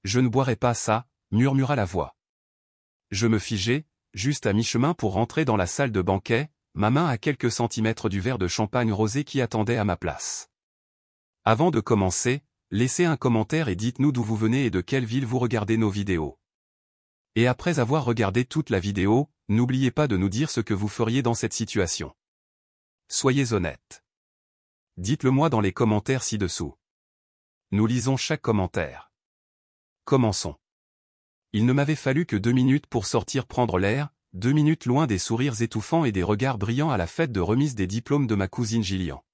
Je ne boirai pas ça, murmura la voix. Je me figeai, juste à mi-chemin pour rentrer dans la salle de banquet, ma main à quelques centimètres du verre de champagne rosé qui attendait à ma place. Avant de commencer, laissez un commentaire et dites-nous d'où vous venez et de quelle ville vous regardez nos vidéos. Et après avoir regardé toute la vidéo, n'oubliez pas de nous dire ce que vous feriez dans cette situation. Soyez honnête. Dites-le moi dans les commentaires ci-dessous. Nous lisons chaque commentaire. Commençons. Il ne m'avait fallu que 2 minutes pour sortir prendre l'air, 2 minutes loin des sourires étouffants et des regards brillants à la fête de remise des diplômes de ma cousine Gillian.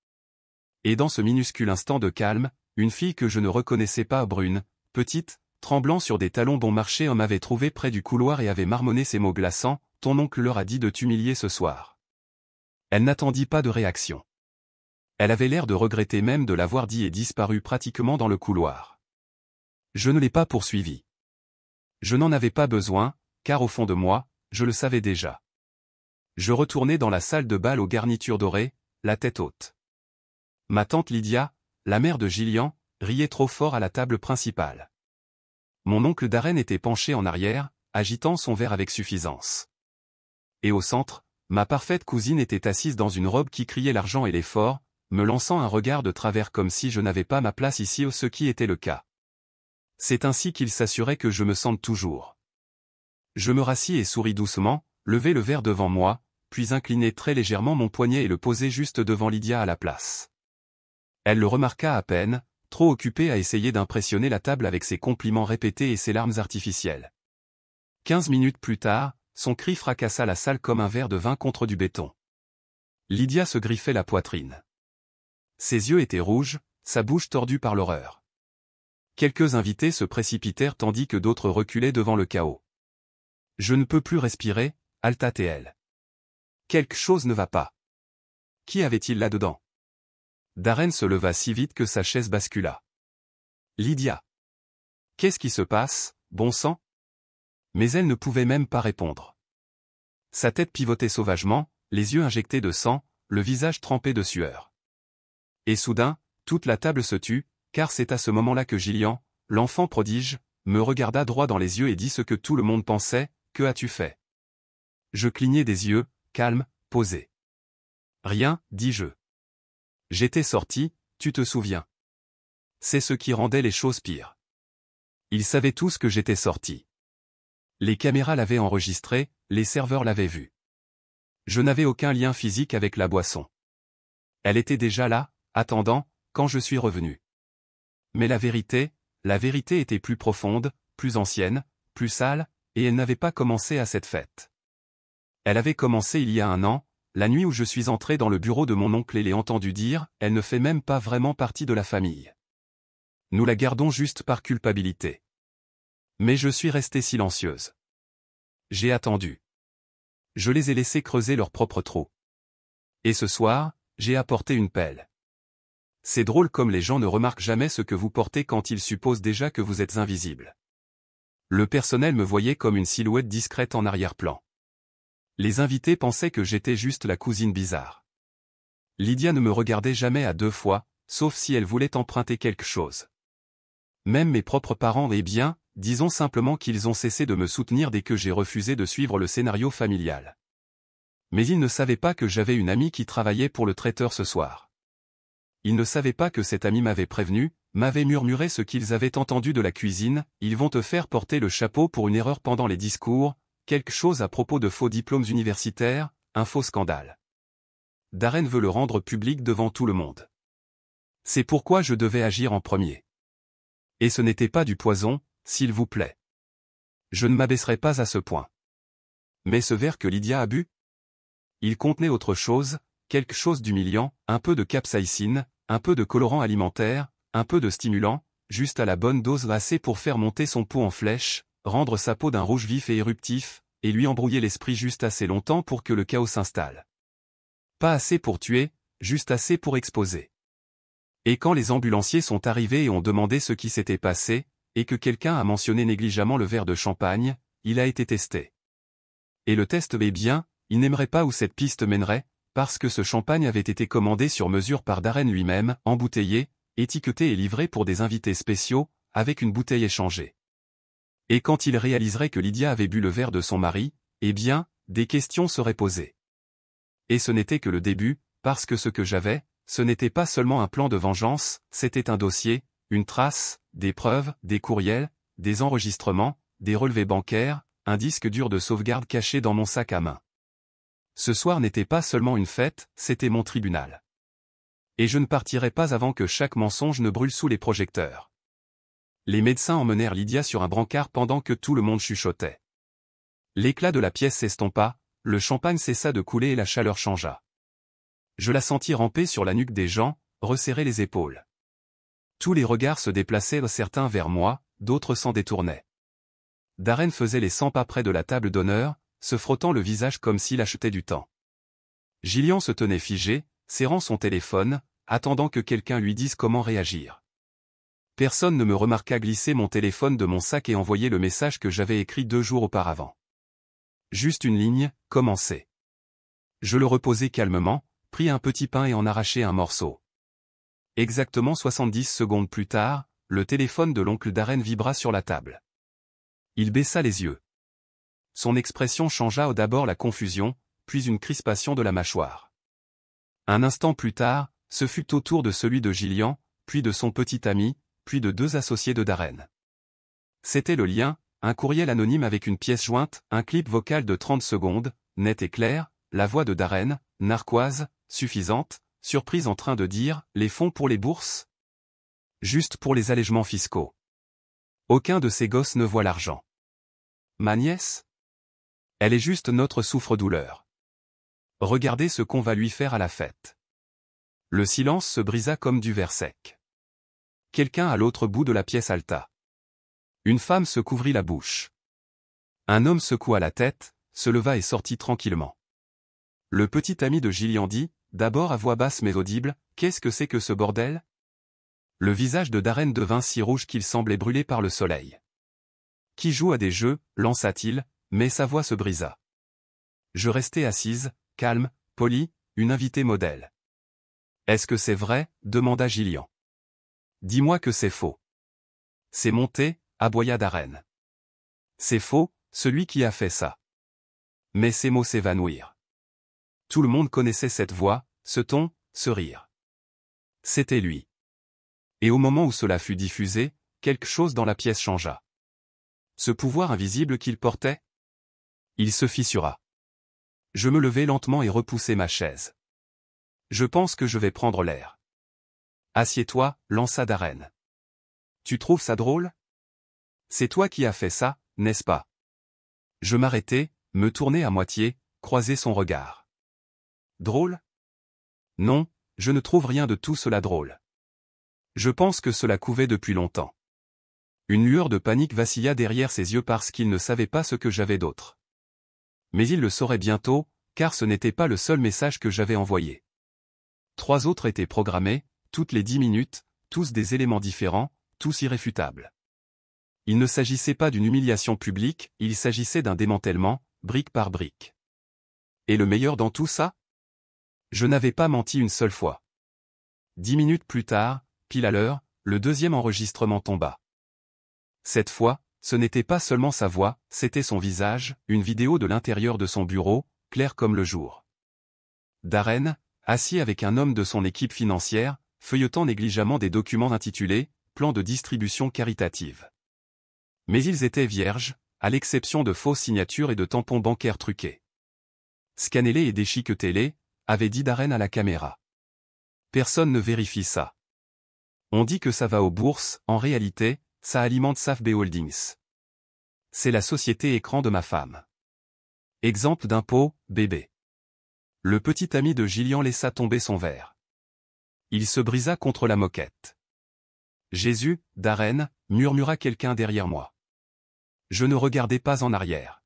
Et dans ce minuscule instant de calme, une fille que je ne reconnaissais pas, brune, petite, tremblant sur des talons bon marché, m'avait trouvé près du couloir et avait marmonné ces mots glaçants: « Ton oncle leur a dit de t'humilier ce soir. » Elle n'attendit pas de réaction. Elle avait l'air de regretter même de l'avoir dit et disparut pratiquement dans le couloir. Je ne l'ai pas poursuivie. Je n'en avais pas besoin, car au fond de moi, je le savais déjà. Je retournai dans la salle de bal aux garnitures dorées, la tête haute. Ma tante Lydia, la mère de Gillian, riait trop fort à la table principale. Mon oncle Darren était penché en arrière, agitant son verre avec suffisance. Et au centre, ma parfaite cousine était assise dans une robe qui criait l'argent et l'effort, me lançant un regard de travers comme si je n'avais pas ma place ici, ce qui était le cas. C'est ainsi qu'il s'assurait que je me sente toujours. Je me rassis et souris doucement, levai le verre devant moi, puis inclinai très légèrement mon poignet et le posai juste devant Lydia à la place. Elle le remarqua à peine, trop occupée à essayer d'impressionner la table avec ses compliments répétés et ses larmes artificielles. 15 minutes plus tard, son cri fracassa la salle comme un verre de vin contre du béton. Lydia se griffait la poitrine. Ses yeux étaient rouges, sa bouche tordue par l'horreur. Quelques invités se précipitèrent tandis que d'autres reculaient devant le chaos. « Je ne peux plus respirer », halta-t-elle. « Quelque chose ne va pas. Qui avait-il là-dedans » Darren se leva si vite que sa chaise bascula. « Lydia. Qu'est-ce qui se passe, bon sang ?» Mais elle ne pouvait même pas répondre. Sa tête pivotait sauvagement, les yeux injectés de sang, le visage trempé de sueur. Et soudain, toute la table se tut, car c'est à ce moment-là que Gillian, l'enfant prodige, me regarda droit dans les yeux et dit ce que tout le monde pensait: « Que as-tu fait ?» Je clignai des yeux, calme, posé. « Rien, dis-je. J'étais sorti, tu te souviens. » C'est ce qui rendait les choses pires. Ils savaient tous que j'étais sorti. Les caméras l'avaient enregistré, les serveurs l'avaient vu. Je n'avais aucun lien physique avec la boisson. Elle était déjà là, attendant, quand je suis revenu. Mais la vérité était plus profonde, plus ancienne, plus sale, et elle n'avait pas commencé à cette fête. Elle avait commencé il y a 1 an, la nuit où je suis entré dans le bureau de mon oncle et l'ai entendu dire: « Elle ne fait même pas vraiment partie de la famille. Nous la gardons juste par culpabilité. » Mais je suis restée silencieuse. J'ai attendu. Je les ai laissés creuser leur propre trou. Et ce soir, j'ai apporté une pelle. C'est drôle comme les gens ne remarquent jamais ce que vous portez quand ils supposent déjà que vous êtes invisible. Le personnel me voyait comme une silhouette discrète en arrière-plan. Les invités pensaient que j'étais juste la cousine bizarre. Lydia ne me regardait jamais à 2 fois, sauf si elle voulait emprunter quelque chose. Même mes propres parents, eh bien, disons simplement qu'ils ont cessé de me soutenir dès que j'ai refusé de suivre le scénario familial. Mais ils ne savaient pas que j'avais une amie qui travaillait pour le traiteur ce soir. Ils ne savaient pas que cette amie m'avait prévenu, m'avait murmuré ce qu'ils avaient entendu de la cuisine: « Ils vont te faire porter le chapeau pour une erreur pendant les discours », quelque chose à propos de faux diplômes universitaires, un faux scandale. Darren veut le rendre public devant tout le monde. C'est pourquoi je devais agir en premier. Et ce n'était pas du poison, s'il vous plaît. Je ne m'abaisserai pas à ce point. Mais ce verre que Lydia a bu? Il contenait autre chose, quelque chose d'humiliant, un peu de capsaïcine, un peu de colorant alimentaire, un peu de stimulant, juste à la bonne dose, assez pour faire monter son pot en flèche, rendre sa peau d'un rouge vif et éruptif, et lui embrouiller l'esprit juste assez longtemps pour que le chaos s'installe. Pas assez pour tuer, juste assez pour exposer. Et quand les ambulanciers sont arrivés et ont demandé ce qui s'était passé, et que quelqu'un a mentionné négligemment le verre de champagne, il a été testé. Et le test est bien, il n'aimerait pas où cette piste mènerait, parce que ce champagne avait été commandé sur mesure par Darren lui-même, embouteillé, étiqueté et livré pour des invités spéciaux, avec une bouteille échangée. Et quand il réaliserait que Lydia avait bu le verre de son mari, eh bien, des questions seraient posées. Et ce n'était que le début, parce que ce que j'avais, ce n'était pas seulement un plan de vengeance, c'était un dossier, une trace, des preuves, des courriels, des enregistrements, des relevés bancaires, un disque dur de sauvegarde caché dans mon sac à main. Ce soir n'était pas seulement une fête, c'était mon tribunal. Et je ne partirai pas avant que chaque mensonge ne brûle sous les projecteurs. Les médecins emmenèrent Lydia sur un brancard pendant que tout le monde chuchotait. L'éclat de la pièce s'estompa, le champagne cessa de couler et la chaleur changea. Je la sentis ramper sur la nuque des gens, resserrer les épaules. Tous les regards se déplaçaient, certains vers moi, d'autres s'en détournaient. Darren faisait les 100 pas près de la table d'honneur, se frottant le visage comme s'il achetait du temps. Gillian se tenait figé, serrant son téléphone, attendant que quelqu'un lui dise comment réagir. Personne ne me remarqua glisser mon téléphone de mon sac et envoyer le message que j'avais écrit 2 jours auparavant. Juste une ligne, commencer. Je le reposai calmement, pris un petit pain et en arrachai un morceau. Exactement 70 secondes plus tard, le téléphone de l'oncle Darren vibra sur la table. Il baissa les yeux. Son expression changea, d'abord la confusion, puis une crispation de la mâchoire. Un instant plus tard, ce fut au tour de celui de Gillian, puis de son petit ami, puis de 2 associés de Darren. C'était le lien, un courriel anonyme avec une pièce jointe, un clip vocal de 30 secondes, net et clair, la voix de Darren, narquoise, suffisante, surprise en train de dire « les fonds pour les bourses ?» Juste pour les allègements fiscaux. Aucun de ces gosses ne voit l'argent. Ma nièce ? Elle est juste notre souffre-douleur. Regardez ce qu'on va lui faire à la fête. Le silence se brisa comme du verre sec. Quelqu'un à l'autre bout de la pièce halta. Une femme se couvrit la bouche. Un homme secoua la tête, se leva et sortit tranquillement. Le petit ami de Gillian dit, d'abord à voix basse mais audible, « Qu'est-ce que c'est que ce bordel ?» Le visage de Darren devint si rouge qu'il semblait brûlé par le soleil. « Qui joue à des jeux ?» lança-t-il, mais sa voix se brisa. Je restai assise, calme, polie, une invitée modèle. « Est-ce que c'est vrai ?» demanda Gillian. « Dis-moi que c'est faux. » « C'est monté » aboya Darren. « C'est faux, celui qui a fait ça. » Mais ces mots s'évanouirent. Tout le monde connaissait cette voix, ce ton, ce rire. C'était lui. Et au moment où cela fut diffusé, quelque chose dans la pièce changea. Ce pouvoir invisible qu'il portait? Il se fissura. Je me levai lentement et repoussai ma chaise. Je pense que je vais prendre l'air. Assieds-toi, lança Darren. Tu trouves ça drôle? C'est toi qui as fait ça, n'est-ce pas? Je m'arrêtai, me tournai à moitié, croisai son regard. Drôle? Non, je ne trouve rien de tout cela drôle. Je pense que cela couvait depuis longtemps. Une lueur de panique vacilla derrière ses yeux parce qu'il ne savait pas ce que j'avais d'autre. Mais il le saurait bientôt, car ce n'était pas le seul message que j'avais envoyé. 3 autres étaient programmés, toutes les 10 minutes, tous des éléments différents, tous irréfutables. Il ne s'agissait pas d'une humiliation publique, il s'agissait d'un démantèlement, brique par brique. Et le meilleur dans tout ça? Je n'avais pas menti une seule fois. 10 minutes plus tard, pile à l'heure, le 2e enregistrement tomba. Cette fois, ce n'était pas seulement sa voix, c'était son visage, une vidéo de l'intérieur de son bureau, clair comme le jour. Darren, assis avec un homme de son équipe financière, feuilletant négligemment des documents intitulés « Plan de distribution caritative ». Mais ils étaient vierges, à l'exception de fausses signatures et de tampons bancaires truqués. Scannez-les et déchiquetez-les, avait dit Darren à la caméra. Personne ne vérifie ça. On dit que ça va aux bourses, en réalité, ça alimente SAFB Holdings. C'est la société écran de ma femme. Exemple d'impôt, bébé. Le petit ami de Gillian laissa tomber son verre. Il se brisa contre la moquette. Jésus, Darren, murmura quelqu'un derrière moi. Je ne regardais pas en arrière.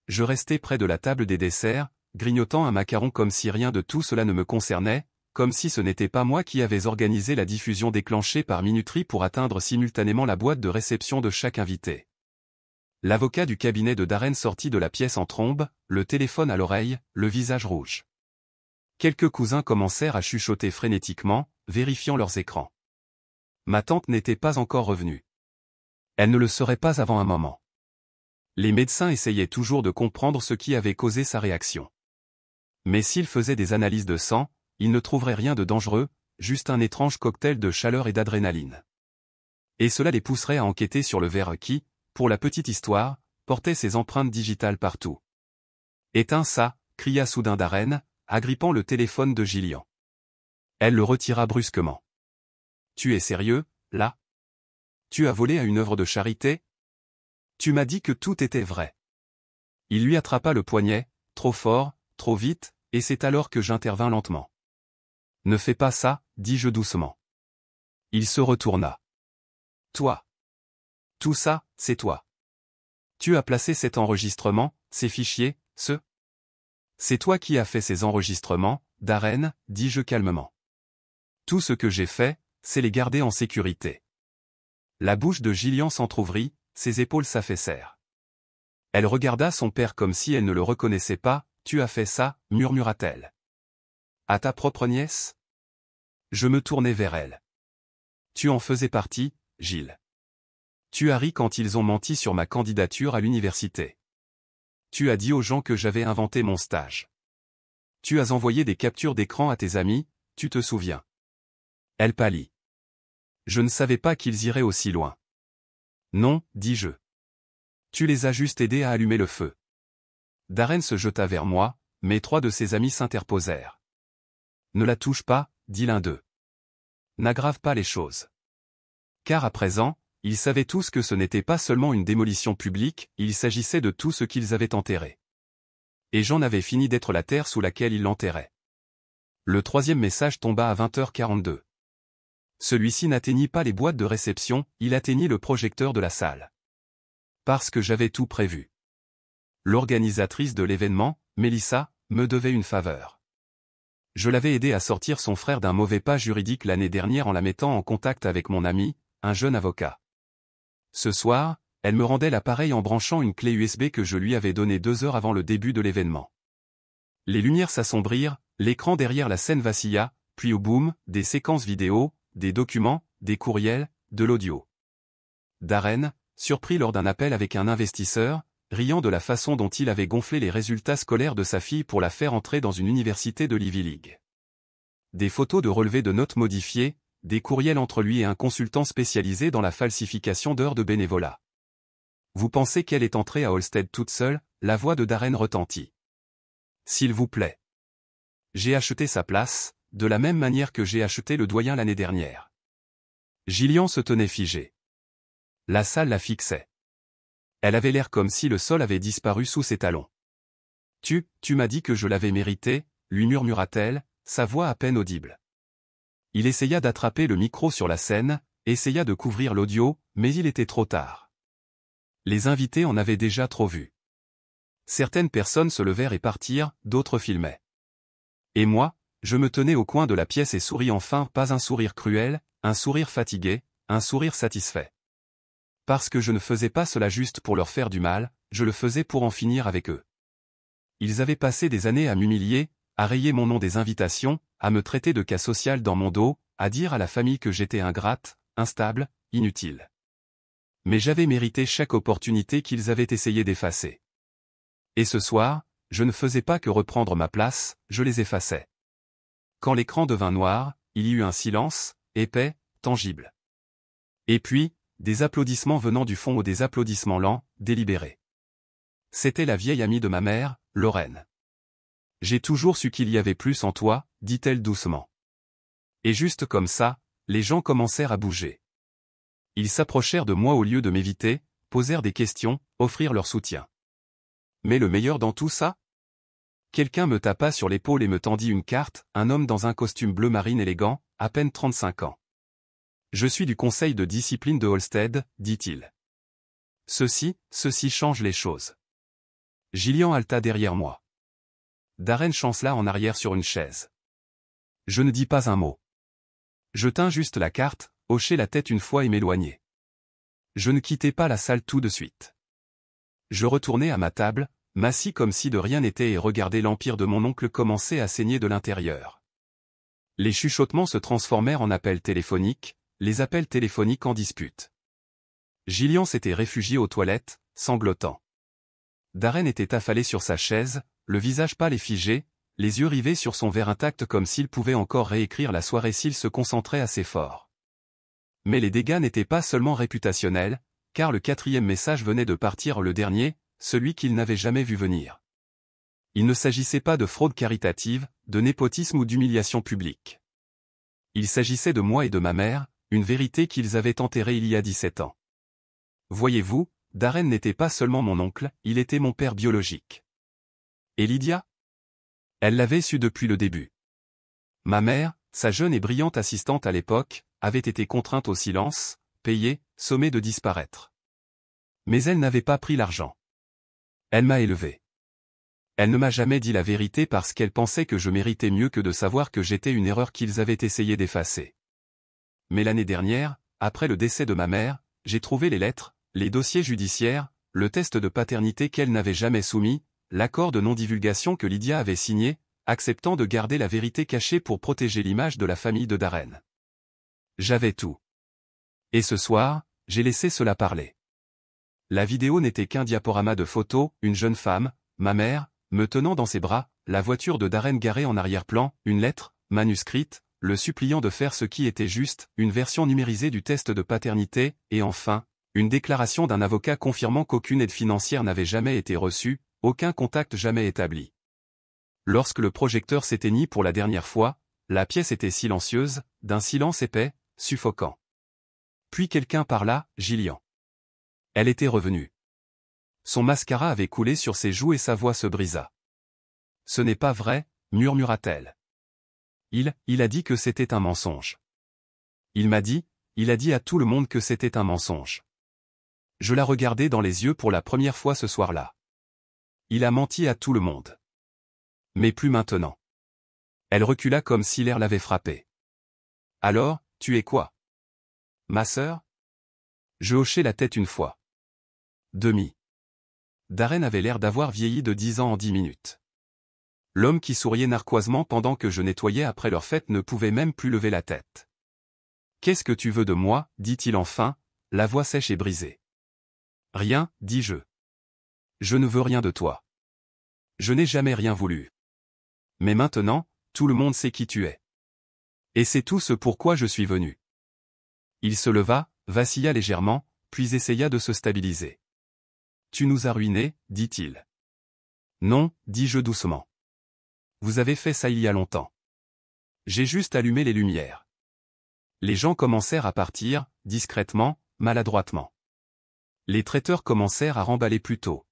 Je restais près de la table des desserts, grignotant un macaron comme si rien de tout cela ne me concernait, comme si ce n'était pas moi qui avais organisé la diffusion déclenchée par minuterie pour atteindre simultanément la boîte de réception de chaque invité. L'avocat du cabinet de Darren sortit de la pièce en trombe, le téléphone à l'oreille, le visage rouge. Quelques cousins commencèrent à chuchoter frénétiquement, vérifiant leurs écrans. Ma tante n'était pas encore revenue. Elle ne le serait pas avant un moment. Les médecins essayaient toujours de comprendre ce qui avait causé sa réaction. Mais s'ils faisaient des analyses de sang, ils ne trouveraient rien de dangereux, juste un étrange cocktail de chaleur et d'adrénaline. Et cela les pousserait à enquêter sur le verre qui, pour la petite histoire, portait ses empreintes digitales partout. « Éteins ça !» cria soudain Darren, agrippant le téléphone de Gillian. Elle le retira brusquement. « Tu es sérieux, là? Tu as volé à une œuvre de charité? Tu m'as dit que tout était vrai. » Il lui attrapa le poignet, trop fort, trop vite, et c'est alors que j'intervins lentement. « Ne fais pas ça, dis-je doucement. Il se retourna. « Toi. Tout ça, c'est toi. Tu as placé cet enregistrement, ces fichiers, ce... C'est toi qui as fait ces enregistrements, Darren, dis-je calmement. Tout ce que j'ai fait, c'est les garder en sécurité. » La bouche de Gillian s'entr'ouvrit, ses épaules s'affaissèrent. Elle regarda son père comme si elle ne le reconnaissait pas. « Tu as fait ça, murmura-t-elle. À ta propre nièce? » Je me tournai vers elle. « Tu en faisais partie, Gilles. Tu as ri quand ils ont menti sur ma candidature à l'université. Tu as dit aux gens que j'avais inventé mon stage. Tu as envoyé des captures d'écran à tes amis, tu te souviens. » Elle pâlit. Je ne savais pas qu'ils iraient aussi loin. Non, dis-je. Tu les as juste aidés à allumer le feu. Darren se jeta vers moi, mais 3 de ses amis s'interposèrent. Ne la touche pas, dit l'un d'eux. N'aggrave pas les choses. Car à présent, ils savaient tous que ce n'était pas seulement une démolition publique, il s'agissait de tout ce qu'ils avaient enterré. Et j'en avais fini d'être la terre sous laquelle ils l'enterraient. Le 3e message tomba à 20h42. Celui-ci n'atteignit pas les boîtes de réception, il atteignit le projecteur de la salle. Parce que j'avais tout prévu. L'organisatrice de l'événement, Melissa, me devait une faveur. Je l'avais aidée à sortir son frère d'un mauvais pas juridique l'année dernière en la mettant en contact avec mon ami, un jeune avocat. Ce soir, elle me rendait l'appareil en branchant une clé USB que je lui avais donnée 2 heures avant le début de l'événement. Les lumières s'assombrirent, l'écran derrière la scène vacilla, puis au boom, des séquences vidéo, des documents, des courriels, de l'audio. Darren, surpris lors d'un appel avec un investisseur, riant de la façon dont il avait gonflé les résultats scolaires de sa fille pour la faire entrer dans une université de l'Ivy League. Des photos de relevés de notes modifiées, des courriels entre lui et un consultant spécialisé dans la falsification d'heures de bénévolat. Vous pensez qu'elle est entrée à Holsted toute seule? La voix de Darren retentit. S'il vous plaît. J'ai acheté sa place, de la même manière que j'ai acheté le doyen l'année dernière. Gillian se tenait figée. La salle la fixait. Elle avait l'air comme si le sol avait disparu sous ses talons. Tu m'as dit que je l'avais mérité, lui murmura-t-elle, sa voix à peine audible. Il essaya d'attraper le micro sur la scène, essaya de couvrir l'audio, mais il était trop tard. Les invités en avaient déjà trop vu. Certaines personnes se levèrent et partirent, d'autres filmaient. Et moi, je me tenais au coin de la pièce et souris enfin, pas un sourire cruel, un sourire fatigué, un sourire satisfait. Parce que je ne faisais pas cela juste pour leur faire du mal, je le faisais pour en finir avec eux. Ils avaient passé des années à m'humilier, à rayer mon nom des invitations, à me traiter de cas social dans mon dos, à dire à la famille que j'étais ingrate, instable, inutile. Mais j'avais mérité chaque opportunité qu'ils avaient essayé d'effacer. Et ce soir, je ne faisais pas que reprendre ma place, je les effaçais. Quand l'écran devint noir, il y eut un silence, épais, tangible. Et puis, des applaudissements venant du fond ou des applaudissements lents, délibérés. C'était la vieille amie de ma mère, Lorraine. J'ai toujours su qu'il y avait plus en toi, dit-elle doucement. Et juste comme ça, les gens commencèrent à bouger. Ils s'approchèrent de moi au lieu de m'éviter, posèrent des questions, offrirent leur soutien. Mais le meilleur dans tout ça? Quelqu'un me tapa sur l'épaule et me tendit une carte, un homme dans un costume bleu marine élégant, à peine 35 ans. Je suis du conseil de discipline de Holsted, dit-il. Ceci change les choses. Gillian halta derrière moi. Darren chancela en arrière sur une chaise. Je ne dis pas un mot. Je tins juste la carte, hochai la tête une fois et m'éloignai. Je ne quittai pas la salle tout de suite. Je retournai à ma table, m'assis comme si de rien n'était et regardai l'empire de mon oncle commencer à saigner de l'intérieur. Les chuchotements se transformèrent en appels téléphoniques, les appels téléphoniques en disputes. Gillian s'était réfugié aux toilettes, sanglotant. Darren était affalé sur sa chaise, le visage pâle et figé, les yeux rivés sur son verre intact comme s'il pouvait encore réécrire la soirée s'il se concentrait assez fort. Mais les dégâts n'étaient pas seulement réputationnels, car le 4e message venait de partir, le dernier, celui qu'il n'avait jamais vu venir. Il ne s'agissait pas de fraude caritative, de népotisme ou d'humiliation publique. Il s'agissait de moi et de ma mère, une vérité qu'ils avaient enterrée il y a 17 ans. Voyez-vous, Darren n'était pas seulement mon oncle, il était mon père biologique. Et Lydia? Elle l'avait su depuis le début. Ma mère, sa jeune et brillante assistante à l'époque, avait été contrainte au silence, payée, sommée de disparaître. Mais elle n'avait pas pris l'argent. Elle m'a élevé. Elle ne m'a jamais dit la vérité parce qu'elle pensait que je méritais mieux que de savoir que j'étais une erreur qu'ils avaient essayé d'effacer. Mais l'année dernière, après le décès de ma mère, j'ai trouvé les lettres, les dossiers judiciaires, le test de paternité qu'elle n'avait jamais soumis, l'accord de non-divulgation que Lydia avait signé, acceptant de garder la vérité cachée pour protéger l'image de la famille de Darren. J'avais tout. Et ce soir, j'ai laissé cela parler. La vidéo n'était qu'un diaporama de photos, une jeune femme, ma mère, me tenant dans ses bras, la voiture de Darren garée en arrière-plan, une lettre, manuscrite, le suppliant de faire ce qui était juste, une version numérisée du test de paternité, et enfin, une déclaration d'un avocat confirmant qu'aucune aide financière n'avait jamais été reçue, aucun contact jamais établi. Lorsque le projecteur s'éteignit pour la dernière fois, la pièce était silencieuse, d'un silence épais, suffocant. Puis quelqu'un parla, Gillian. Elle était revenue. Son mascara avait coulé sur ses joues et sa voix se brisa. Ce n'est pas vrai, murmura-t-elle. Il a dit que c'était un mensonge. Il a dit à tout le monde que c'était un mensonge. Je la regardai dans les yeux pour la première fois ce soir-là. Il a menti à tout le monde. Mais plus maintenant. Elle recula comme si l'air l'avait frappée. Alors, tu es quoi? Ma sœur? Je hochai la tête une fois. Demi. Darren avait l'air d'avoir vieilli de 10 ans en 10 minutes. L'homme qui souriait narquoisement pendant que je nettoyais après leur fête ne pouvait même plus lever la tête. Qu'est-ce que tu veux de moi, dit-il enfin, la voix sèche et brisée. Rien, dis-je. Je ne veux rien de toi. Je n'ai jamais rien voulu. Mais maintenant, tout le monde sait qui tu es. Et c'est tout ce pourquoi je suis venu. Il se leva, vacilla légèrement, puis essaya de se stabiliser. Tu nous as ruinés, dit-il. Non, dis-je doucement. Vous avez fait ça il y a longtemps. J'ai juste allumé les lumières. Les gens commencèrent à partir, discrètement, maladroitement. Les traiteurs commencèrent à remballer plus tôt.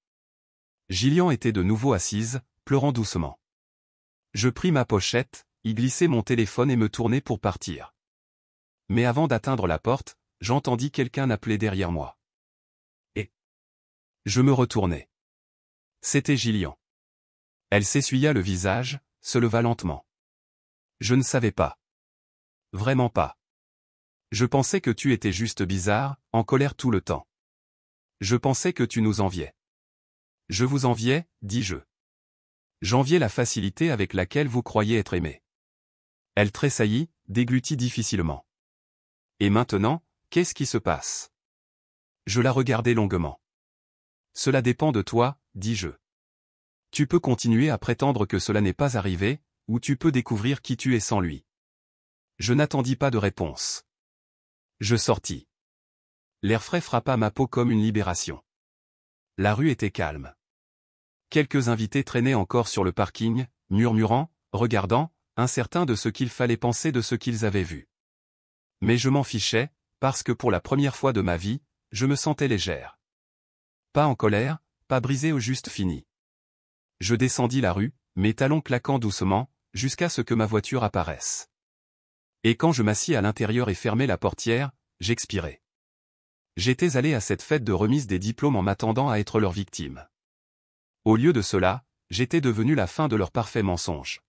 Gillian était de nouveau assise, pleurant doucement. Je pris ma pochette, y glissai mon téléphone et me tournai pour partir. Mais avant d'atteindre la porte, j'entendis quelqu'un appeler derrière moi. Et je me retournai. C'était Gillian. Elle s'essuya le visage, se leva lentement. Je ne savais pas. Vraiment pas. Je pensais que tu étais juste bizarre, en colère tout le temps. Je pensais que tu nous enviais. Je vous enviais, dis-je. J'enviais la facilité avec laquelle vous croyez être aimé. Elle tressaillit, déglutit difficilement. Et maintenant, qu'est-ce qui se passe? Je la regardai longuement. Cela dépend de toi, dis-je. Tu peux continuer à prétendre que cela n'est pas arrivé, ou tu peux découvrir qui tu es sans lui. Je n'attendis pas de réponse. Je sortis. L'air frais frappa ma peau comme une libération. La rue était calme. Quelques invités traînaient encore sur le parking, murmurant, regardant, incertains de ce qu'il fallait penser de ce qu'ils avaient vu. Mais je m'en fichais, parce que pour la première fois de ma vie, je me sentais légère. Pas en colère, pas brisée au juste fini. Je descendis la rue, mes talons claquant doucement, jusqu'à ce que ma voiture apparaisse. Et quand je m'assis à l'intérieur et fermai la portière, j'expirai. J'étais allé à cette fête de remise des diplômes en m'attendant à être leur victime. Au lieu de cela, j'étais devenu la fin de leur parfait mensonge.